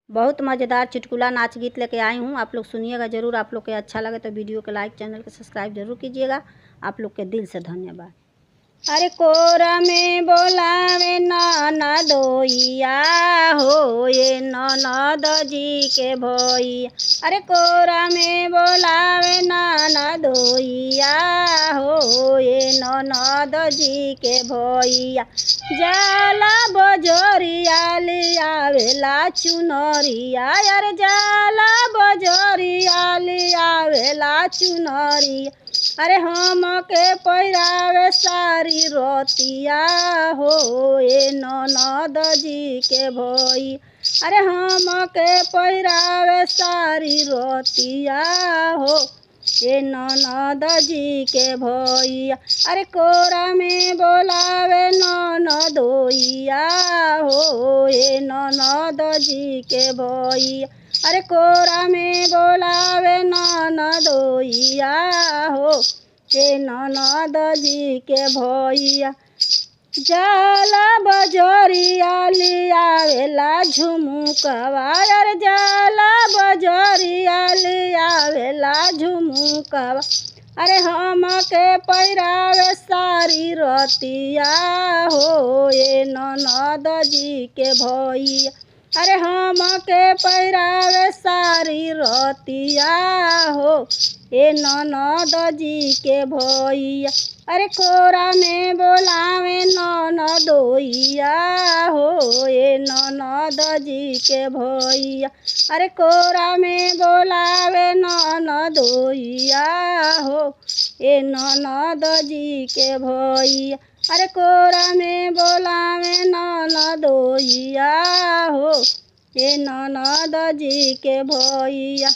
बहुत मज़ेदार चुटकुला नाच गीत लेके आई हूँ। आप लोग सुनिएगा ज़रूर। आप लोग के अच्छा लगे तो वीडियो को लाइक, चैनल को सब्सक्राइब जरूर कीजिएगा। आप लोग के दिल से धन्यवाद। अरे कोरा में बोलावे ननदोइया हो, ये ननद जी के भैया। अरे कोरा में बोलावे ननदोइया हो, ये ननद जी के भैया। जाला बजरिया लियावेला चुनरिया, अरे जाला बजरिया लियावेला चुनरिया। अरे हम के पहिरावे सारी रतिया हो, ये ननद जी के भई। अरे हम के पहिरावे सारी रतिया हो, ये ननद जी के भैया। अरे कोरा में बोलावे ननदोइया हो, ये ननद जी के भैया। अरे कोरा में बोलावे ननदोइया हो, ये ननद जी के भैया। जाला बजरिया लियावेला झुमुकवा, अरे जाला बजरिया लियावेला झुमुकवा। अरे हम के पहिरावे सारी रतिया हो, ये ननद जी के भैया। अरे हम के पहिरावे सारी रतिया हो, ये ननद जी के भैया। अरे कोरा में बोलावे ननदोइया हो, ये ननद जी के भैया। अरे कोरा में बोलावे ननदोइया हो, ये ननद जी के भैया। अरे कोरा में बोलावे ननदोइया हो, ये ननद जी के भैया।